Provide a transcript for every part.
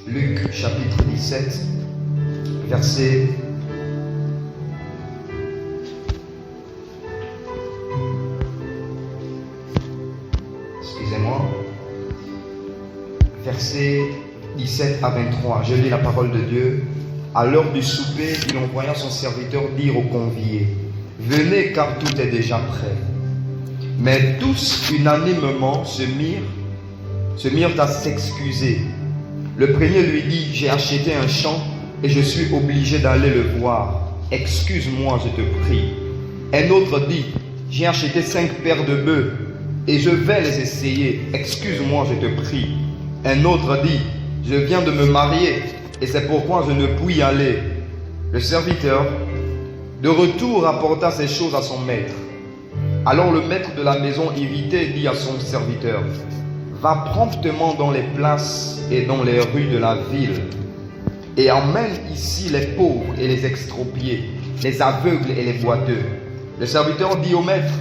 Luc chapitre 17, verset versets 17 à 23. Je lis la parole de Dieu. À l'heure du souper, il envoya son serviteur dire aux conviés: venez, car tout est déjà prêt. Mais tous unanimement se mirent à s'excuser. Le premier lui dit: j'ai acheté un champ et je suis obligé d'aller le voir. Excuse-moi, je te prie. Un autre dit: j'ai acheté 5 paires de bœufs et je vais les essayer. Excuse-moi, je te prie. Un autre dit: je viens de me marier et c'est pourquoi je ne puis y aller. Le serviteur de retour apporta ces choses à son maître. Alors le maître de la maison, irrité, dit à son serviteur: va promptement dans les places et dans les rues de la ville et emmène ici les pauvres et les extropiés, les aveugles et les boiteux. Le serviteur dit au maître,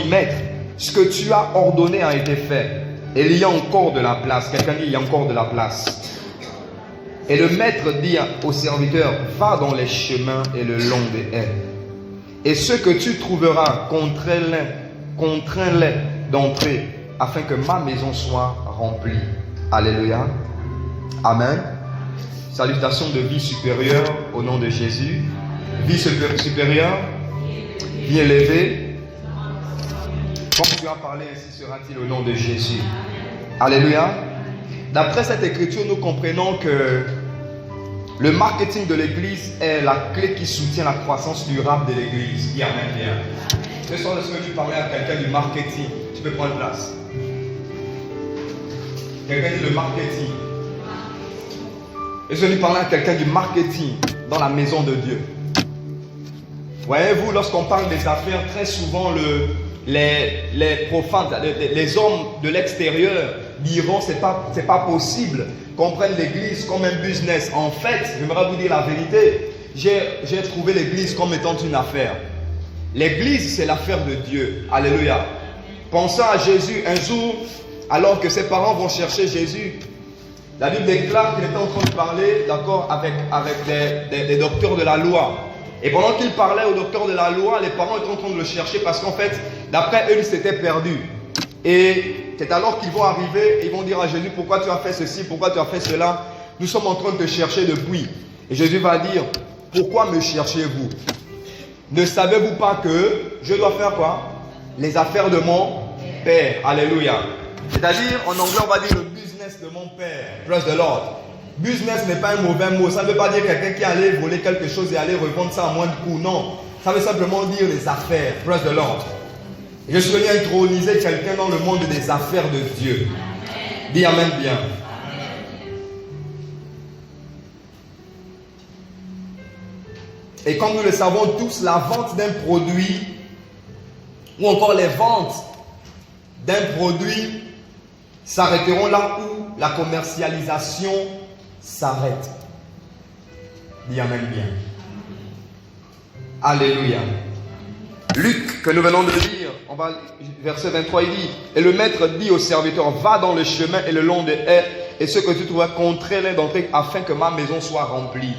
maître, ce que tu as ordonné a été fait. Et il y a encore de la place. Quelqu'un dit: il y a encore de la place. Et le maître dit au serviteur: va dans les chemins et le long des haies. Et ceux que tu trouveras, contrains-les d'entrer, afin que ma maison soit remplie. Alléluia. Amen. Salutations de vie supérieure au nom de Jésus. Vie supérieure, vie élevée. Comme tu as parlé, ainsi sera-t-il au nom de Jésus. Alléluia. D'après cette écriture, nous comprenons que le marketing de l'église est la clé qui soutient la croissance durable de l'église. Dis amen bien. Ce soir, lorsque tu parlais à quelqu'un du marketing, tu peux prendre place. Quelqu'un dit le marketing. Et je lui parlais à quelqu'un du marketing dans la maison de Dieu. Voyez-vous, lorsqu'on parle des affaires, très souvent les profanes, les hommes de l'extérieur diront: c'est pas possible qu'on prenne l'église comme un business. En fait, j'aimerais vous dire la vérité, j'ai trouvé l'église comme étant une affaire. L'église, c'est l'affaire de Dieu. Alléluia. Pensons à Jésus un jour, alors que ses parents vont chercher Jésus. La Bible déclare qu'il était en train de parler, d'accord, avec des docteurs de la loi. Et pendant qu'il parlait aux docteurs de la loi, les parents étaient en train de le chercher parce qu'en fait, d'après eux, ils s'étaient perdus. Et c'est alors qu'ils vont arriver et ils vont dire à Jésus: pourquoi tu as fait ceci, pourquoi tu as fait cela? Nous sommes en train de te chercher depuis. Et Jésus va dire: pourquoi me cherchez-vous? Ne savez-vous pas que je dois faire quoi? Les affaires de mon Père. Alléluia. C'est-à-dire, en anglais, on va dire le business de mon Père. Praise the Lord. Business n'est pas un mauvais mot. Ça ne veut pas dire quelqu'un qui allait voler quelque chose et aller revendre ça à moins de coût. Non. Ça veut simplement dire les affaires. Praise the Lord. Je suis venu introniser quelqu'un dans le monde des affaires de Dieu. Dis amen bien. Et comme nous le savons tous, la vente d'un produit ou encore les ventes d'un produit s'arrêteront là où la commercialisation s'arrête. Dis amen bien. Alléluia. Luc, que nous venons de lire, verset 23, il dit: et le maître dit au serviteur: va dans le chemin et le long des haies, et ceux que tu trouveras, contrains-les d'entrer, afin que ma maison soit remplie.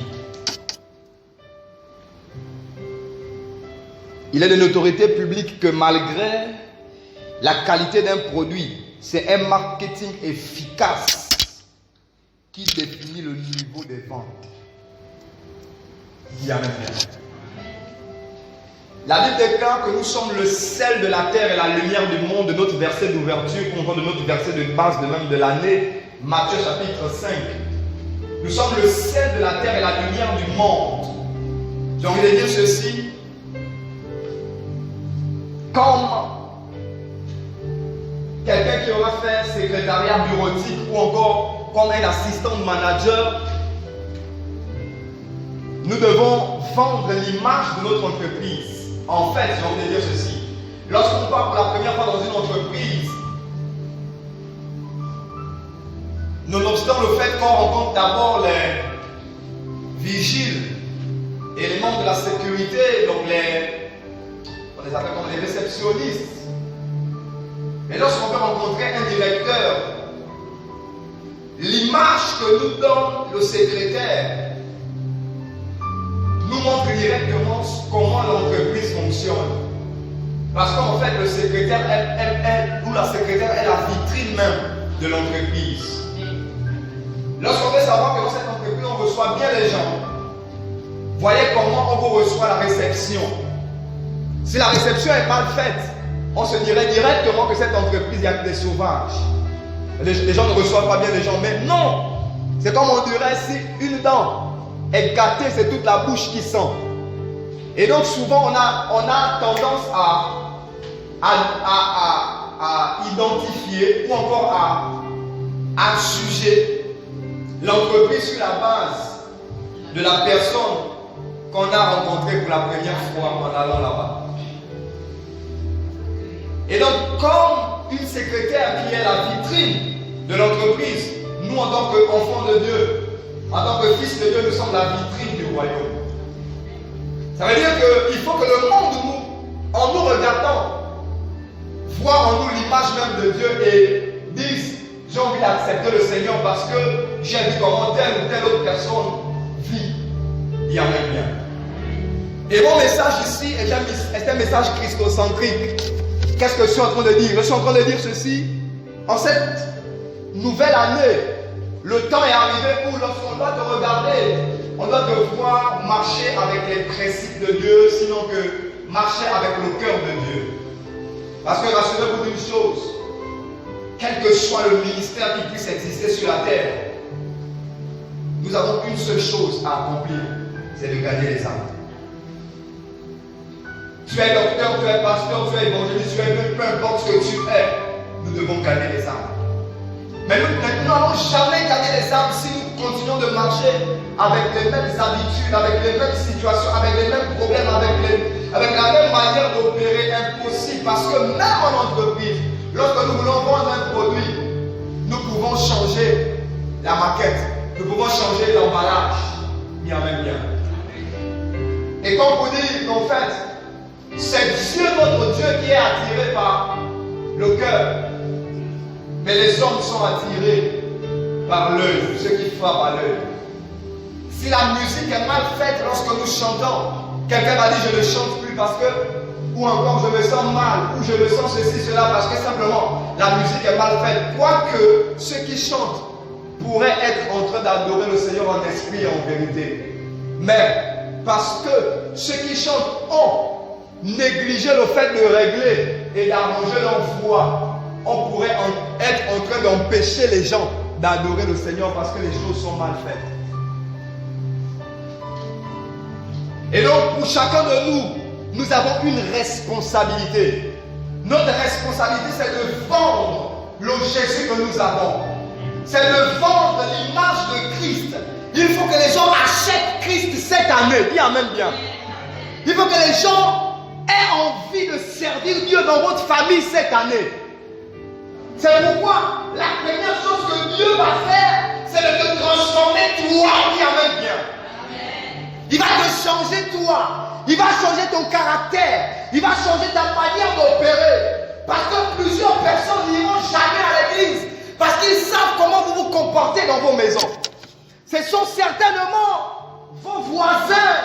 Il est de notoriété publique que malgré la qualité d'un produit, c'est un marketing efficace qui définit le niveau des ventes. Dis amen. La Bible déclare que nous sommes le sel de la terre et la lumière du monde, de notre verset d'ouverture, de notre verset de base, de même de l'année, Matthieu chapitre 5. Nous sommes le sel de la terre et la lumière du monde. J'ai envie de dire ceci. Comme quelqu'un qui aura fait secrétariat bureautique ou encore comme un assistant manager, nous devons vendre l'image de notre entreprise. En fait, j'ai envie de dire ceci. Lorsqu'on part pour la première fois dans une entreprise, nonobstant le fait qu'on rencontre d'abord les vigiles et les membres de la sécurité, donc on les appelle comme les réceptionnistes. Mais lorsqu'on peut rencontrer un directeur, l'image que nous donne le secrétaire nous montre directement comment l'entreprise fonctionne. Parce qu'en fait, le secrétaire, ou la secrétaire est la vitrine même de l'entreprise. Lorsqu'on veut savoir que dans cette entreprise, on reçoit bien les gens, voyez comment on vous reçoit la réception. Si la réception est mal faite, on se dirait directement que cette entreprise, il y a que des sauvages. Les gens ne reçoivent pas bien les gens, mais non! C'est comme on dirait si une dent est gâtée, c'est toute la bouche qui sent. Et donc souvent, on a tendance à identifier ou encore à juger l'entreprise sur la base de la personne qu'on a rencontrée pour la première fois en allant là-bas. Et donc, comme une secrétaire qui est la vitrine de l'entreprise, nous en tant qu'enfants de Dieu, en tant que fils de Dieu, nous sommes la vitrine du royaume. Ça veut dire qu'il faut que le monde, en nous regardant, voit en nous l'image même de Dieu et dise, j'ai envie d'accepter le Seigneur parce que j'ai vu comment telle ou telle autre personne vit. Il y a même bien. Et mon message ici est un message christocentrique. Qu'est-ce que je suis en train de dire? Je suis en train de dire ceci. En cette nouvelle année, le temps est arrivé où lorsqu'on doit te regarder, on doit te voir marcher avec les principes de Dieu, sinon que marcher avec le cœur de Dieu. Parce que rassurez-vous d'une chose, quel que soit le ministère qui puisse exister sur la terre, nous avons une seule chose à accomplir, c'est de gagner les âmes. Tu es docteur, tu es pasteur, tu es évangéliste, tu es peu importe ce que tu es, nous devons gagner les âmes. Mais nous n'allons jamais gagner les âmes si nous continuons de marcher avec les mêmes habitudes, avec les mêmes situations, avec les mêmes problèmes, avec la même manière d'opérer. Impossible, parce que même en entreprise, lorsque nous voulons vendre un produit, nous pouvons changer la maquette, nous pouvons changer l'emballage. Bien, même bien. Et comme vous dites qu'en fait, c'est Dieu, notre Dieu, qui est attiré par le cœur. Mais les hommes sont attirés par l'œil, ceux qui frappent à l'œil. Si la musique est mal faite lorsque nous chantons, quelqu'un va dire je ne chante plus parce que, ou encore je me sens mal, ou je me sens ceci, cela, parce que simplement la musique est mal faite. Quoique ceux qui chantent pourraient être en train d'adorer le Seigneur en esprit et en vérité. Mais parce que ceux qui chantent ont négligé le fait de régler et d'arranger leur voix, on pourrait être en train d'empêcher les gens d'adorer le Seigneur parce que les choses sont mal faites. Et donc, pour chacun de nous, nous avons une responsabilité. Notre responsabilité, c'est de vendre le Jésus que nous avons. C'est de vendre l'image de Christ. Il faut que les gens achètent Christ cette année. Dis amen bien. Il faut que les gens aient envie de servir Dieu dans votre famille cette année. C'est pourquoi la première chose que Dieu va faire, c'est de te transformer toi. Dis amen bien. Il va te changer toi. Il va changer ton caractère. Il va changer ta manière d'opérer. Parce que plusieurs personnes n'iront jamais à l'église. Parce qu'ils savent comment vous vous comportez dans vos maisons. Ce sont certainement vos voisins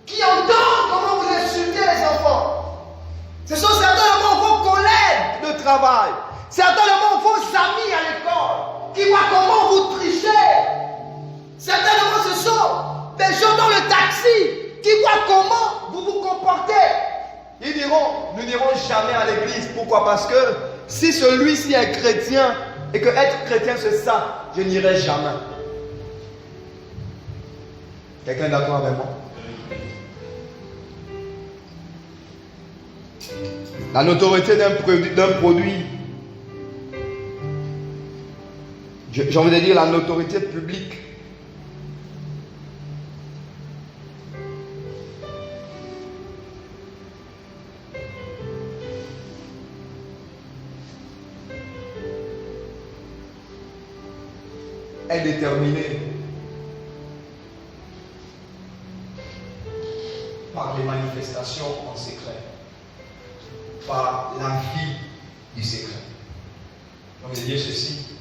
qui entendent comment vous insultez les enfants. Ce sont certainement vos collègues de travail. Certainement vos amis à l'école qui voient comment vous trichez. Certainement ce sont des gens dans le taxi qui voient comment vous vous comportez. Ils diront, nous n'irons jamais à l'église. Pourquoi? Parce que si celui-ci est chrétien et que être chrétien c'est ça, je n'irai jamais. Quelqu'un est d'accord avec moi? La notoriété d'un produit, j'ai envie de dire la notoriété publique, est déterminée par les manifestations en secret, par la vie du secret. Donc je dis ceci,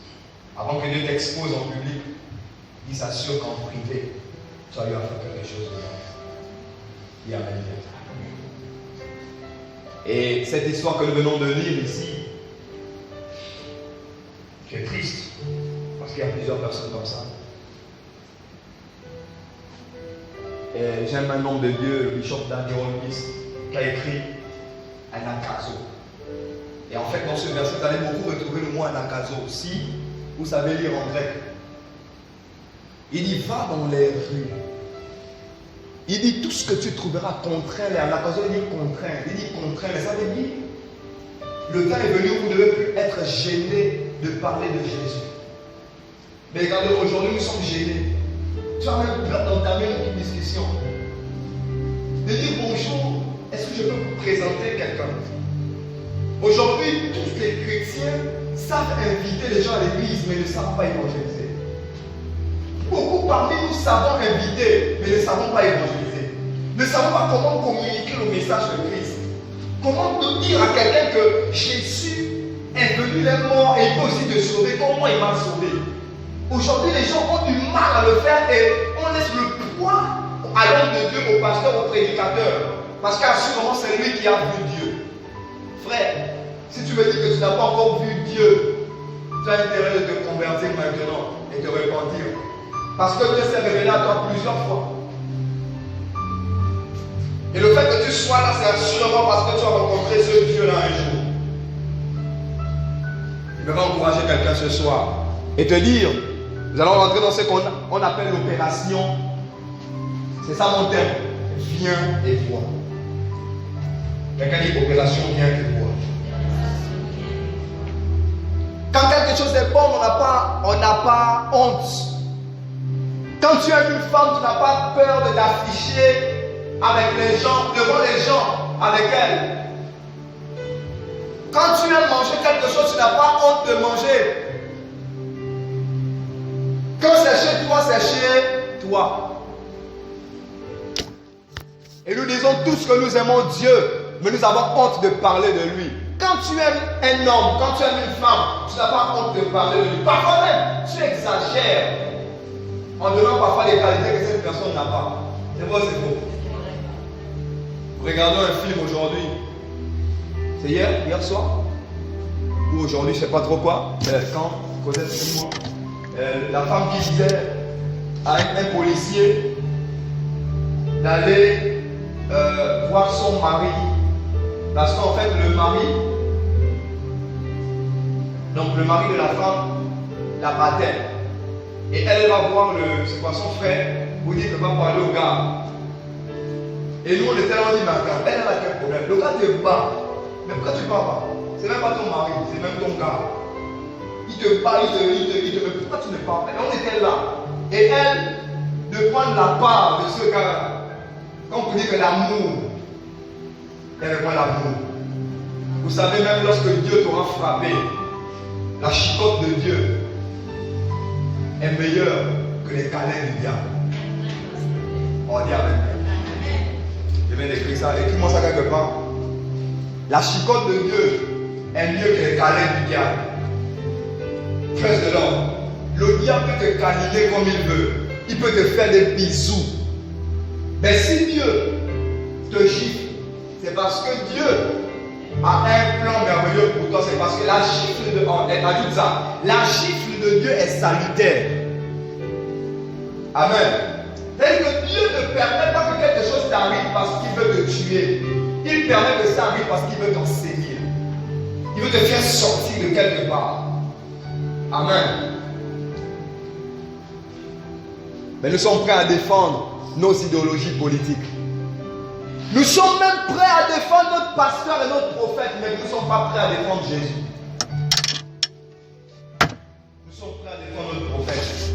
avant que Dieu t'expose en public, il s'assure qu'en privé, tu vas lui faire quelque chose de bon. Il amène. Et cette histoire que nous venons de lire ici, qui est triste, parce qu'il y a plusieurs personnes comme ça. Et j'aime un nom de Dieu, le bishop Daniel Holmes, qui a écrit Anakazo. Et en fait, dans ce verset, vous allez beaucoup retrouver le mot Anakazo. Si vous savez lire en grec, il dit va dans les rues. Il dit tout ce que tu trouveras contraint. L'Anakazo, il dit contraint. Il dit contraint, mais ça veut dire le temps est venu où vous ne devez plus être gêné de parler de Jésus. Mais regardez, aujourd'hui, nous sommes gênés. Tu as même peur d'entamer une discussion. De dire bonjour, est-ce que je peux vous présenter quelqu'un? Aujourd'hui, tous les chrétiens savent inviter les gens à l'église, mais ne savent pas évangéliser. Beaucoup parmi nous savons inviter, mais ne savons pas évangéliser. Ne savons pas comment communiquer le message de Christ. Comment dire à quelqu'un que Jésus est venu, il est mort et il peut aussi te sauver. Comment il m'a sauvé? Aujourd'hui, les gens ont du mal à le faire et on laisse le poids à l'homme de Dieu, au pasteur, au prédicateur. Parce qu'à ce moment, c'est lui qui a vu Dieu. Frère, si tu me dis que tu n'as pas encore vu Dieu, tu as intérêt de te convertir maintenant et te repentir. Parce que Dieu s'est révélé à toi plusieurs fois. Et le fait que tu sois là, c'est assurément parce que tu as rencontré ce Dieu-là un jour. Je vais encourager quelqu'un ce soir et te dire, nous allons rentrer dans ce qu'on appelle l'opération. C'est ça mon terme. Viens et vois. Quelqu'un dit opération, viens et vois. Quand quelque chose est bon, on n'a pas honte. Quand tu aimes une femme, tu n'as pas peur de t'afficher avec les gens, devant les gens, avec elle. Quand tu aimes manger quelque chose, tu n'as pas honte de manger. Quand c'est chez toi, c'est chez toi. Et nous disons tous que nous aimons Dieu, mais nous avons honte de parler de lui. Quand tu aimes un homme, quand tu aimes une femme, tu n'as pas honte de parler de lui. Parfois même, tu exagères en donnant parfois les qualités que cette personne n'a pas. C'est vrai, c'est faux. Regardons un film aujourd'hui. C'est hier soir? Ou aujourd'hui, je ne sais pas trop quoi. Quand Cosette et moi, la femme qui disait à un policier d'aller voir son mari. Parce qu'en fait, le mari de la femme la battait. Et elle va voir c'est quoi, son frère, vous dites qu'elle va parler au gars. Et nous on était là, on dit, mais attends, elle a quel problème? Le gars te bat. Mais pourquoi tu ne bats pas? C'est même pas ton mari, c'est même ton gars. Il te bat, il te mais pourquoi tu ne parles pas? Et on était là. Et elle, de prendre la part de ce gars, quand vous dites que l'amour, elle répond l'amour. Vous savez, même lorsque Dieu t'aura frappé, la chicotte de Dieu est meilleure que les câlins du diable. On dit amen. Je viens d'écrire ça, écris-moi ça quelque part. La chicotte de Dieu est mieux que les câlins du diable. Frère de l'homme, le diable peut te câliner comme il veut. Il peut te faire des bisous. Mais si Dieu te gifle, c'est parce que Dieu a un plan merveilleux pour toi. C'est parce que la gifle de ajoute ça. La gifle de Dieu est salutaire. Amen. C'est-à-dire que Dieu ne permet pas que quelque chose t'arrive parce qu'il veut te tuer. Il permet que ça arrive parce qu'il veut t'enseigner. Il veut te faire sortir de quelque part. Amen. Mais nous sommes prêts à défendre nos idéologies politiques. Nous sommes même prêts à défendre notre pasteur et notre prophète, mais nous ne sommes pas prêts à défendre Jésus. Nous sommes prêts à défendre notre prophète.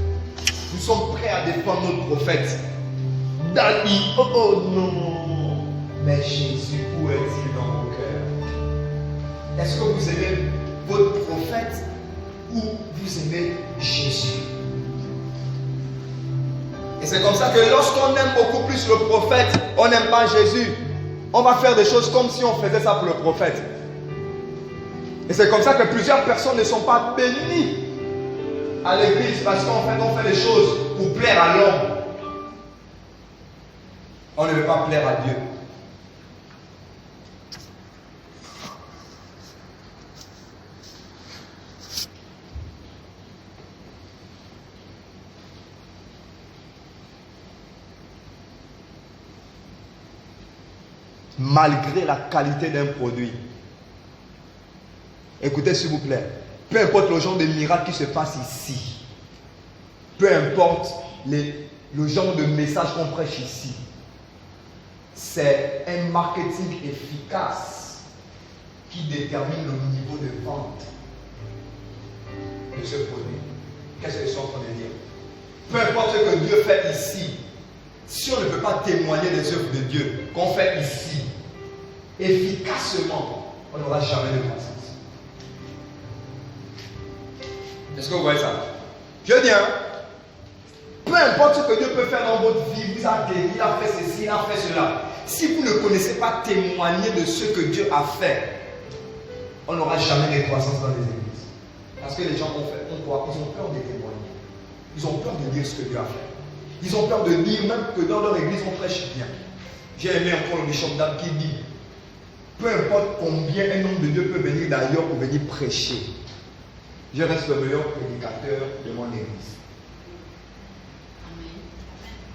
Nous sommes prêts à défendre notre prophète. Dali, oh non. Mais Jésus, où est-il dans vos cœurs? Est-ce que vous aimez votre prophète ou vous aimez Jésus? Et c'est comme ça que lorsqu'on aime beaucoup plus le prophète, on n'aime pas Jésus. On va faire des choses comme si on faisait ça pour le prophète. Et c'est comme ça que plusieurs personnes ne sont pas bénies. à l'église parce qu'en fait, on fait les choses pour plaire à l'homme. On ne veut pas plaire à Dieu. Malgré la qualité d'un produit. Écoutez s'il vous plaît, peu importe le genre de miracle qui se passe ici, peu importe le genre de message qu'on prêche ici, c'est un marketing efficace qui détermine le niveau de vente de ce produit. Qu'est-ce que je suis en train de dire? Peu importe ce que Dieu fait ici, si on ne peut pas témoigner des œuvres de Dieu qu'on fait ici, efficacement, on n'aura jamais de croissance. Est-ce que vous voyez ça? Je dis, peu importe ce que Dieu peut faire dans votre vie, vous a guéri, il a fait ceci, il a fait cela. Si vous ne connaissez pas témoigner de ce que Dieu a fait, on n'aura jamais de croissance dans les églises. Parce que les gens ont peur de témoigner. Ils ont peur de dire ce que Dieu a fait. Ils ont peur de dire même que dans leur église on prêche bien. J'ai aimé encore le bishop d'Am qui dit, peu importe combien un homme de Dieu peut venir d'ailleurs pour venir prêcher, je reste le meilleur prédicateur de mon église.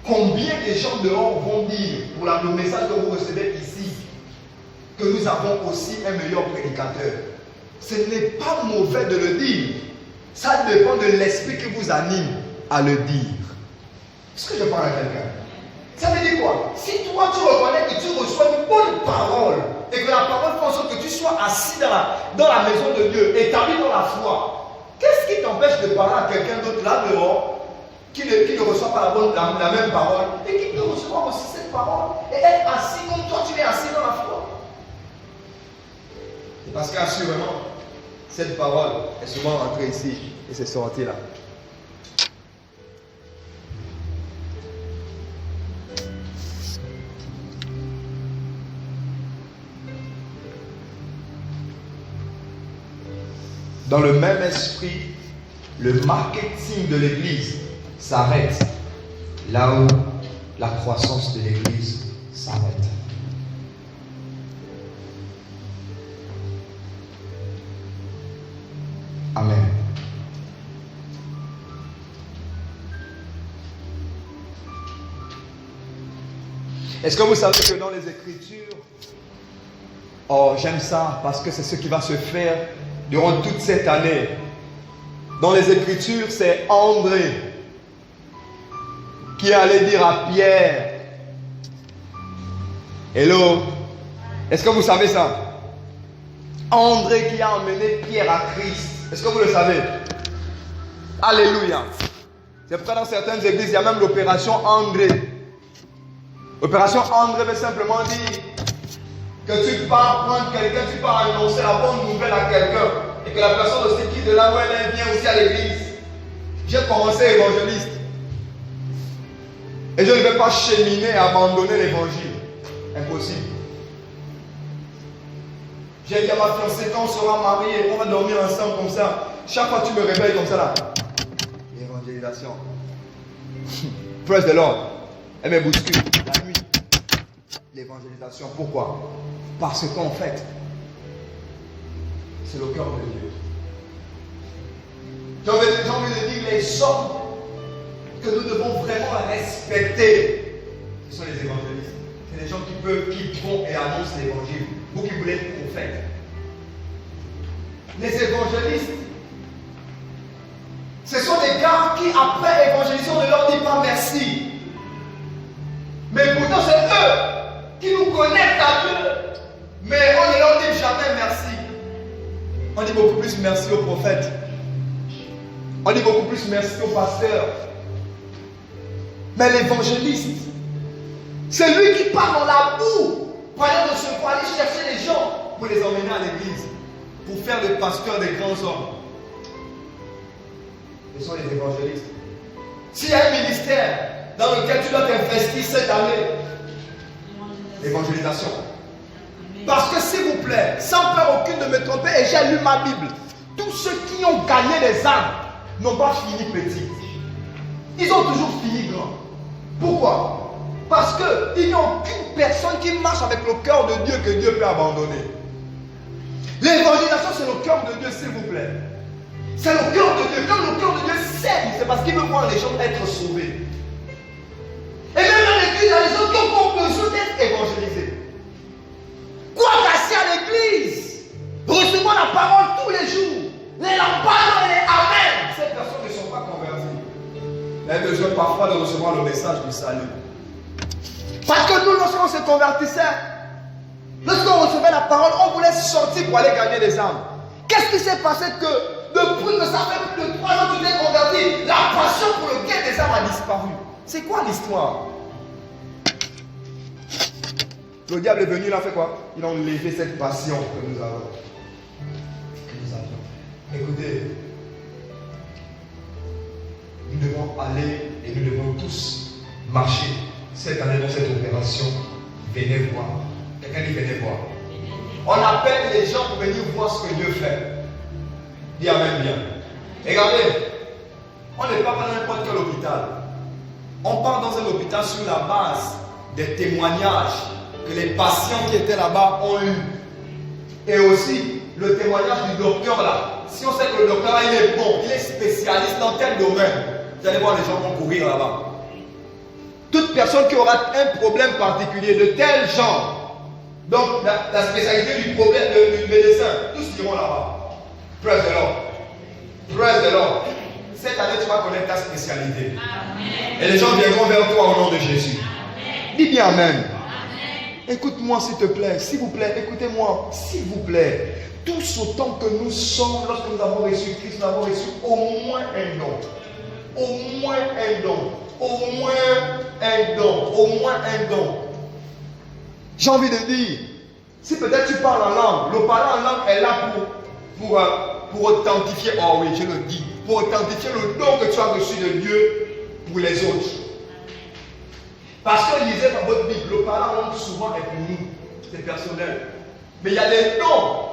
Combien de gens dehors vont dire, pour le message que vous recevez ici, que nous avons aussi un meilleur prédicateur? Ce n'est pas mauvais de le dire. Ça dépend de l'esprit qui vous anime à le dire. Est-ce que je parle à quelqu'un? Ça veut dire quoi? Si toi tu reconnais que tu reçois une bonne parole et que la parole fait en sorte que tu sois assis dans la maison de Dieu, établi dans la foi, qu'est-ce qui t'empêche de parler à quelqu'un d'autre là dehors qui ne reçoit pas la même parole et qui peut recevoir aussi cette parole et être assis comme toi tu es assis dans la foi? C'est parce qu'assurément, cette parole est souvent rentrée ici et c'est sorti là. Dans le même esprit, le marketing de l'église s'arrête là où la croissance de l'église s'arrête. Amen. Est-ce que vous savez que dans les Écritures, oh j'aime ça parce que c'est ce qui va se faire durant toute cette année. Dans les Écritures, c'est André qui allait dire à Pierre, hello, est-ce que vous savez ça? André qui a emmené Pierre à Christ. Est-ce que vous le savez? Alléluia. C'est pourquoi dans certaines églises, il y a même l'opération André. L'opération André veut simplement dire que tu pars prendre quelqu'un, tu pars annoncer la bonne nouvelle à quelqu'un et que la personne aussi quitte de là où elle vient aussi à l'église. J'ai commencé évangéliste et je ne vais pas cheminer et abandonner l'évangile. Impossible. J'ai dit à ma fiancée, quand on sera mariés, on va dormir ensemble comme ça. Chaque fois que tu me réveilles comme ça là. Évangélisation. Praise the Lord. Elle me bouscule la nuit. L'évangélisation. Pourquoi? Parce qu'en fait, c'est le cœur de Dieu. J'ai envie de dire les hommes que nous devons vraiment respecter. Ce sont les évangélistes. C'est les gens qui vont et annoncent l'évangile. Vous qui voulez être prophète. Les évangélistes, ce sont des gars qui, après évangélisation, ne leur dit pas merci. Mais pourtant, c'est eux qui nous connectent à Dieu. Mais on ne leur dit jamais merci. On dit beaucoup plus merci aux prophètes. On dit beaucoup plus merci aux pasteurs. Mais l'évangéliste, c'est lui qui part dans la boue pour aller chercher les gens, pour les emmener à l'église, pour faire des pasteurs des grands hommes. Ce sont les évangélistes. S'il y a un ministère dans lequel tu dois t'investir cette année, l'évangélisation. Parce que s'il vous plaît, sans peur aucune de me tromper, et j'ai lu ma Bible, tous ceux qui ont gagné les âmes n'ont pas fini petits. Ils ont toujours fini grands. Pourquoi? Parce qu'il n'y a aucune personne qui marche avec le cœur de Dieu que Dieu peut abandonner. L'évangélisation, c'est le cœur de Dieu, s'il vous plaît. C'est le cœur de Dieu. Quand le cœur de Dieu saigne, c'est parce qu'il veut voir les gens être sauvés. Et même dans l'église, il y a des gens qui ont besoin d'être évangélisés. Quoi casser à l'église? Recevons la parole tous les jours. Les lampades et les amen. Ces personnes ne sont pas converties. Elles ont besoin parfois de recevoir le message du salut. Parce que nous, lorsqu'on se convertissait, lorsqu'on recevait la parole, on voulait sortir pour aller gagner des âmes. Qu'est-ce qui s'est passé que depuis que ça fait plus de 3 ans que tu es converti, la passion pour le gain des âmes a disparu? C'est quoi l'histoire? Le diable est venu, il a fait quoi? Il a enlevé cette passion que nous avons. Écoutez, nous devons aller et nous devons tous marcher cette année dans cette opération. Venez voir. Quelqu'un dit venez voir. On appelle les gens pour venir voir ce que Dieu fait. Dis amen bien. Regardez, on n'est pas dans n'importe quel hôpital. On part dans un hôpital sur la base des témoignages que les patients qui étaient là-bas ont eu. Et aussi le témoignage du docteur là. Si on sait que le docteur là, il est bon, il est spécialiste dans tel domaine, vous allez voir les gens vont courir là-bas. Toute personne qui aura un problème particulier de tel genre, donc la spécialité du problème du médecin, tous iront là-bas. Praise the Lord. Praise the Lord. Cette année, tu vas connaître ta spécialité. Amen. Et les gens viendront vers toi au nom de Jésus. Amen. Dis bien Amen. Écoute-moi s'il te plaît, s'il vous plaît, écoutez-moi, s'il vous plaît. Tous autant que nous sommes, lorsque nous avons reçu Christ, nous avons reçu au moins un don. Au moins un don. Au moins un don. Au moins un don. J'ai envie de dire, si peut-être tu parles en langue, le parler en langue est là pour authentifier, oh oui, je le dis, pour authentifier le don que tu as reçu de Dieu pour les autres. Parce que lisez dans votre Bible, le parler en langue souvent est pour nous, c'est personnel. Mais il y a des dons.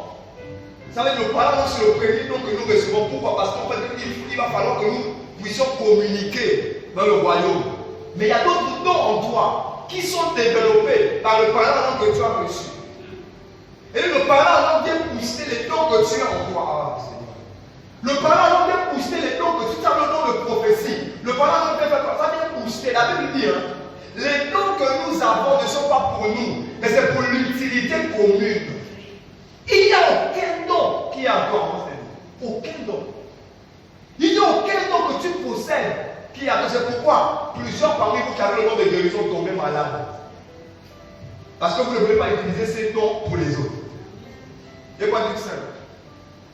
Ça veut dire que le parler en langue, c'est le premier don que nous recevons. Pourquoi? Parce qu'en fait, il va falloir que nous puissions communiquer dans le royaume. Mais il y a d'autres dons en toi qui sont développés par le parler en langue que tu as reçu. Et le parler en langue vient booster les dons que tu as en toi. Ah, Seigneur. Le parler en langue vient booster les dons que tu as, le don de prophétie. Le parler en langue vient booster. La Bible dit, les dons que nous avons ne sont pas pour nous, mais c'est pour l'utilité commune. Il n'y a aucun don qui est encore en aucun don. Il n'y a aucun don que tu possèdes qui est encore. C'est pourquoi plusieurs parmi vous qui avez le don de guérison tombés malades. Parce que vous ne voulez pas utiliser ces dons pour les autres. Et quoi dire simple?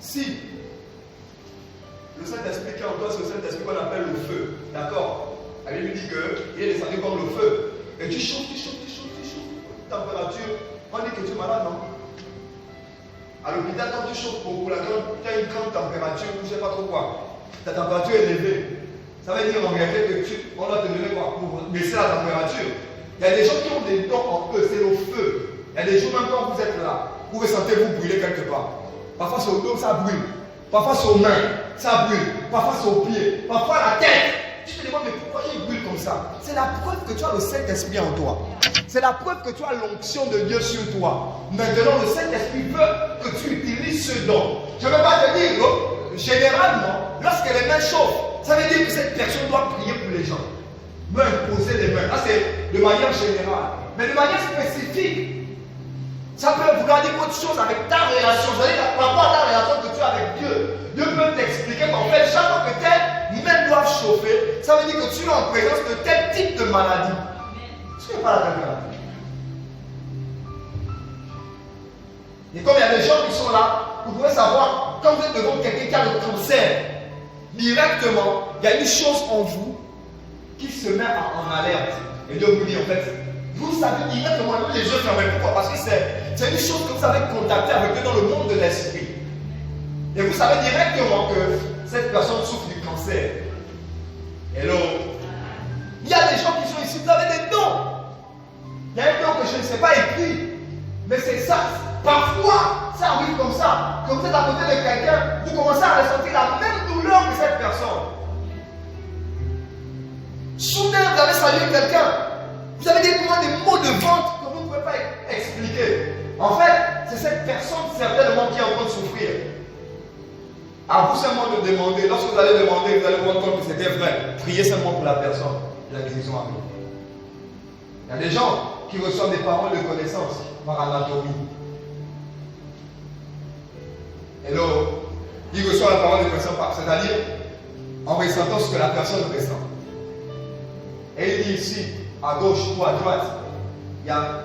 Si le Saint-Esprit qui est en toi, c'est le Saint-Esprit qu'on appelle le feu. D'accord? La Bible dit qu'il est descendu comme le feu. Et tu chauffes. Température. On dit que tu es malade, non? À l'hôpital, quand tu chauffes beaucoup, tu as une grande température, je ne sais pas trop quoi. Ta température est élevée. Ça veut dire en réalité que on doit te donner quoi pour baisser la température. Il y a des gens qui ont des dons en eux, c'est le feu. Il y a des jours même quand vous êtes là, vous ressentez vous brûler quelque part. Parfois c'est au dos, ça brûle. Parfois c'est aux mains, ça brûle. Parfois c'est aux pieds. Parfois la tête. Tu te demandes, mais pourquoi il brûle comme ça? C'est la preuve que tu as le Saint-Esprit en toi. C'est la preuve que tu as l'onction de Dieu sur toi. Maintenant, le Saint-Esprit veut que tu utilises ce don. Je ne vais pas te dire, généralement, lorsque les mains chauffent, ça veut dire que cette personne doit prier pour les gens. Doit imposer les mains. Ça, c'est de manière générale. Mais de manière spécifique, ça peut vouloir dire autre chose avec ta relation. C'est-à-dire par rapport à ta relation que tu as avec Dieu. Dieu peut t'expliquer qu'en fait, chaque fois que tes mains doivent chauffer, ça veut dire que tu es en présence de tel type de maladie. Est-ce que pas la température? Et comme il y a des gens qui sont là, vous pouvez savoir, quand vous êtes devant quelqu'un qui a le cancer, directement, il y a une chose en vous qui se met en alerte. Et Dieu vous dit en fait, vous savez directement, les yeux fermés. Pourquoi? Parce que c'est une chose que vous avez contacté avec Dieu dans le monde de l'esprit. Et vous savez directement que cette personne souffre du cancer. Hello. Il y a des gens qui sont ici, vous avez des dons. Il y a un don que je ne sais pas écrit. Mais c'est ça. Parfois, ça arrive comme ça. Que vous êtes à côté de quelqu'un, vous commencez à ressentir la même douleur que cette personne. Soudain, vous avez salué quelqu'un. Vous avez des mots de vente que vous ne pouvez pas expliquer. En fait, c'est cette personne certainement qui est en train de souffrir. À vous seulement de demander. Lorsque vous allez demander, vous allez vous rendre compte que c'était vrai. Priez seulement pour la personne. La guérison arrive. Il y a des gens qui reçoivent des paroles de connaissance par anatomie. Hello. Ils reçoivent la parole de connaissance par, c'est-à-dire en ressentant ce que la personne ressent. Et il dit ici, à gauche ou à droite, il y a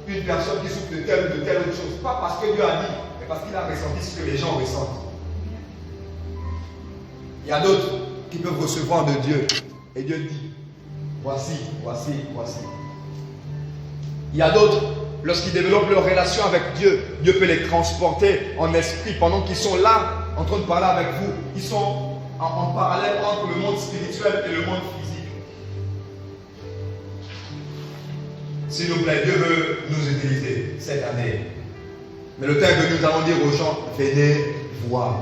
une personne qui souffre de telle ou de telle autre chose. Pas parce que Dieu a dit, mais parce qu'il a ressenti ce que les gens ressentent. Il y a d'autres qui peuvent recevoir de Dieu. Et Dieu dit, voici, voici, voici. Il y a d'autres, lorsqu'ils développent leur relation avec Dieu, Dieu peut les transporter en esprit pendant qu'ils sont là, en train de parler avec vous. Ils sont en parallèle entre le monde spirituel et le monde physique. S'il vous plaît, Dieu veut nous utiliser cette année. Mais le temps est venu, nous allons dire aux gens, venez voir.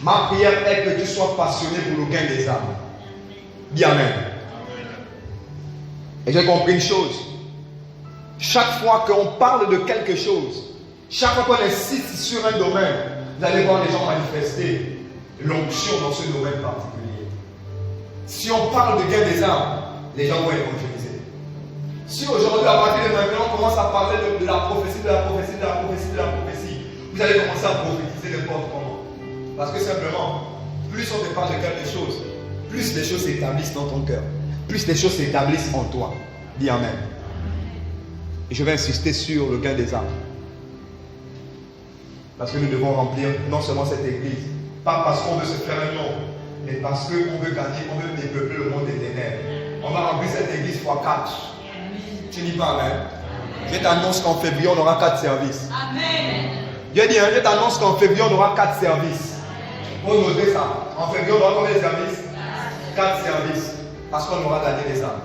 Ma prière est que tu sois passionné pour le gain des âmes. Dis Amen. Et j'ai compris une chose. Chaque fois qu'on parle de quelque chose, chaque fois qu'on insiste sur un domaine, vous allez voir les gens manifester l'onction dans ce domaine particulier. Si on parle de gain des âmes, les gens vont évangéliser. Si aujourd'hui, à partir de maintenant, on commence à parler de la prophétie, de la prophétie, de la prophétie, de la prophétie, vous allez commencer à prophétiser n'importe comment. Parce que simplement, plus on te parle de quelque chose, plus les choses s'établissent dans ton cœur. Plus les choses s'établissent en toi. Dis Amen. Et je vais insister sur le gain des âmes. Parce que nous devons remplir non seulement cette église, pas parce qu'on veut se faire un nom, mais parce qu'on veut gagner, on veut développer le monde des ténèbres. On va remplir cette église x4. Tu dis pas Amen. Je t'annonce qu'en février, on aura 4 services. Amen. Dieu dit, je t'annonce qu'en février, on aura 4 services. Pour noter ça. En février, on aura combien de services? 4 services. Parce qu'on aura gagné des âmes.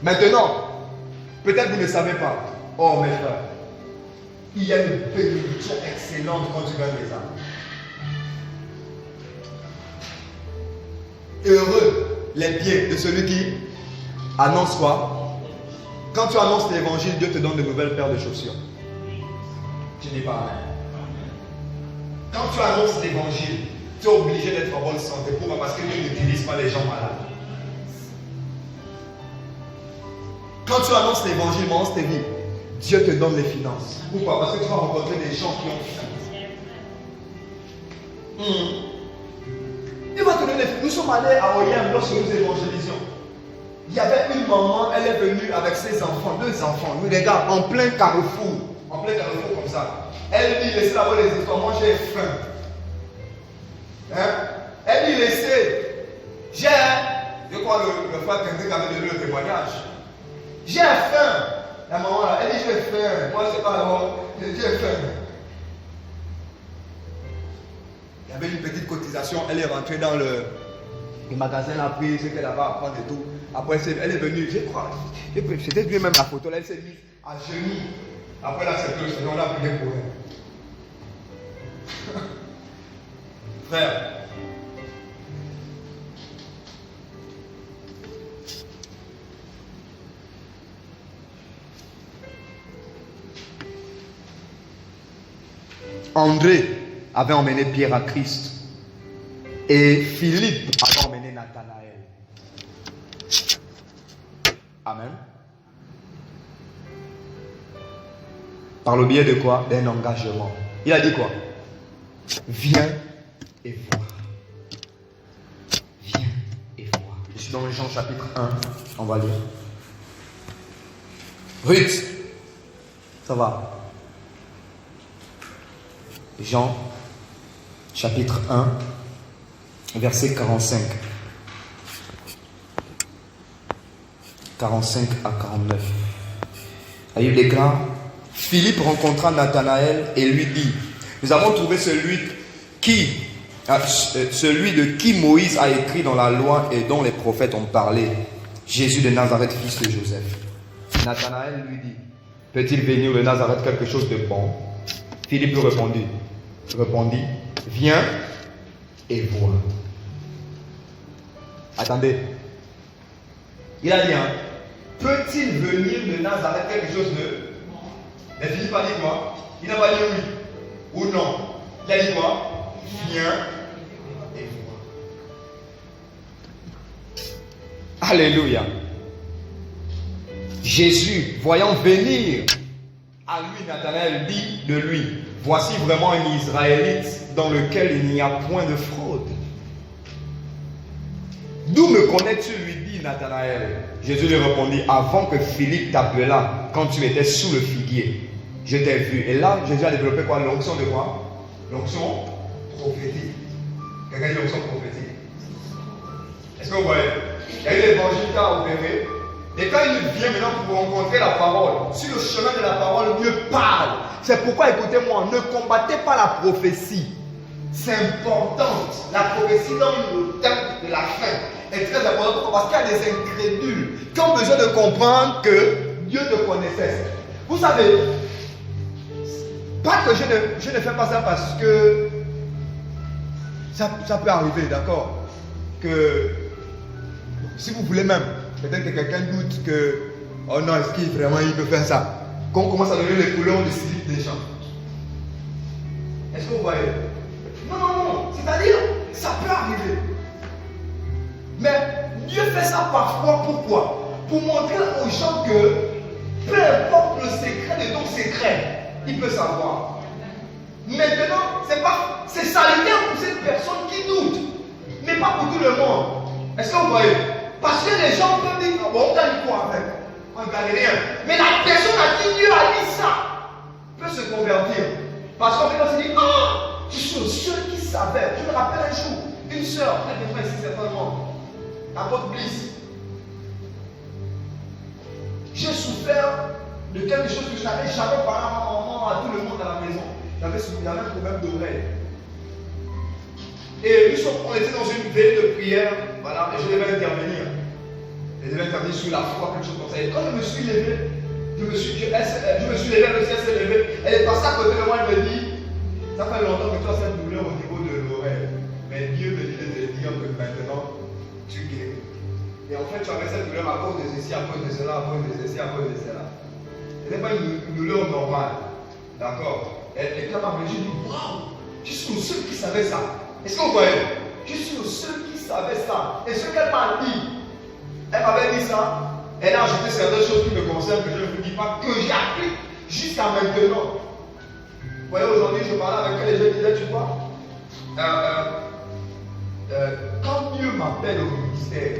Maintenant, peut-être vous ne savez pas. Oh mes frères, il y a une bénédiction excellente quand tu gagnes des âmes. Heureux les pieds de celui qui annonce quoi? Quand tu annonces l'évangile, Dieu te donne de nouvelles paires de chaussures. Tu dis pas Amen. Quand tu annonces l'évangile, tu es obligé d'être en bonne santé. Pourquoi? Parce que Dieu n'utilise pas les gens malades. Quand tu annonces l'évangile, dans tes vies, Dieu te donne les finances. Pourquoi? Parce que tu vas rencontrer des gens qui ont faim. Il va te donner les finances. Nous sommes allés à Oyem lorsque nous évangélisions. Il y avait une maman, elle est venue avec ses enfants, 2 enfants. Nous les gars, en plein carrefour. En plein carrefour comme ça. Elle dit, laissez là-bas les histoires, moi j'ai faim. Hein? Elle dit, laissez. Je crois le frère Kendrick avait donné le témoignage. J'ai faim. La maman là, elle dit, j'ai faim. Moi je ne sais pas alors, j'ai faim. Il y avait une petite cotisation, elle est rentrée dans le magasin, elle a pris ce qu'elle avait à prendre et tout. Après, elle est venue, je crois, c'était lui même la photo, là, elle s'est mise à genoux. Après, elle a accepté le Seigneur, on a prié pour elle. Frère, André avait emmené Pierre à Christ et Philippe avait emmené Nathanaël. Amen. Par le biais de quoi? D'un engagement. Il a dit quoi? Viens et vois. Viens et vois. Je suis dans Jean chapitre 1. On va lire. Ruth. Ça va? Jean chapitre 1, verset 45. 45 à 49. La Bible déclare, Philippe rencontra Nathanaël et lui dit, nous avons trouvé celui de qui Moïse a écrit dans la loi et dont les prophètes ont parlé, Jésus de Nazareth, fils de Joseph. Nathanaël lui dit, peut-il venir de Nazareth quelque chose de bon? Philippe répondit, viens et vois. Attendez. Il a dit, hein, peut-il venir de Nazareth quelque chose de... Mais Philippe a dit quoi? Il n'a pas dit oui ou non. Il a dit quoi? Viens et vois. Alléluia. Jésus, voyant venir à lui, Nathanaël dit de lui, voici vraiment un Israélite dans lequel il n'y a point de fraude. D'où me connais-tu, lui dit Nathanaël. Jésus lui répondit, avant que Philippe t'appelât, quand tu étais sous le figuier, je t'ai vu. Et là, Jésus a développé quoi? L'onction de quoi? L'onction prophétique. Quelqu'un dit l'onction prophétique. Est-ce que vous voyez? Il y a eu l'évangile qui a opéré. Et quand il vient maintenant pour rencontrer la parole, sur le chemin de la parole, Dieu parle. C'est pourquoi, écoutez-moi, ne combattez pas la prophétie. C'est important. La prophétie dans le temps de la fin est très importante parce qu'il y a des incrédules qui ont besoin de comprendre que Dieu te connaissait. Vous savez, pas que je ne fais pas ça parce que ça peut arriver, d'accord? Que si vous voulez même, peut-être que quelqu'un doute que, oh non, est-ce qu'il vraiment il peut faire ça? Qu'on commence à donner les couleurs de slip des gens. Est-ce que vous voyez? Non. C'est-à-dire, ça peut arriver. Mais Dieu fait ça parfois, pourquoi? Pour montrer aux gens que peu importe le secret de ton secret, il peut savoir. Maintenant, c'est salutaire pour cette personne qui doute, mais pas pour tout le monde. Est-ce que vous voyez? Parce que les gens peuvent dire, bon, on gagne quoi avec? On ne gagne rien. Mais la personne à qui Dieu a dit ça peut se convertir. Parce qu'en fait, on se dit, ah, je suis le seul qui savait. Je me rappelle un jour, une soeur, elle était ici certainement, l'apôtre Bliss. J'ai souffert de quelque chose que je n'avais jamais parlé à tout le monde à la maison. J'avais un problème d'oreille. Et on était dans une veille de prière, voilà, et je devais intervenir. Je devais intervenir sur la foi, quelque chose comme ça. Et quand je me suis levé, je me suis levé, le ciel s'est levé. Elle est passée à côté de moi, elle me dit, ça fait longtemps que tu as cette douleur au niveau de l'oreille. Mais Dieu me dit de te dire que maintenant, tu guéris. Et en fait, tu avais cette douleur à cause de ceci, à cause de cela, à cause de ceci, à cause de cela. Ce n'est pas une douleur normale. D'accord? Et quand m'a dit, waouh, je suis le seul qui savait ça. Est-ce que vous voyez? Je suis le seul qui savait ça. Et ce qu'elle m'a dit, elle m'avait dit ça. Elle a ajouté certaines choses qui me concernent que je ne vous dis pas, que j'applique jusqu'à maintenant. Vous voyez, aujourd'hui, je parlais avec elle et je disais, tu vois, quand Dieu m'appelle au ministère,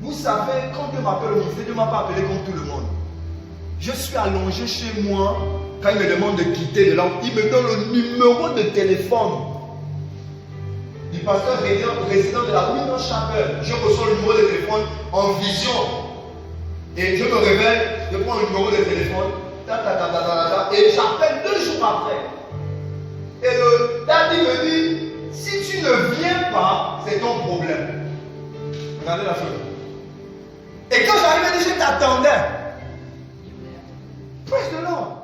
vous savez, quand Dieu m'appelle au ministère, Dieu ne m'a pas appelé comme tout le monde. Je suis allongé chez moi, quand il me demande de quitter de là, il me donne le numéro de téléphone du pasteur résident de la Windows Chapel. Je reçois le numéro de téléphone en vision. Et je me réveille, je prends le numéro de téléphone, et j'appelle 2 jours après. Et le daddy me dit, si tu ne viens pas, c'est ton problème. Regardez la chose. Et quand j'arrive, il dit, je t'attendais. Praise the Lord.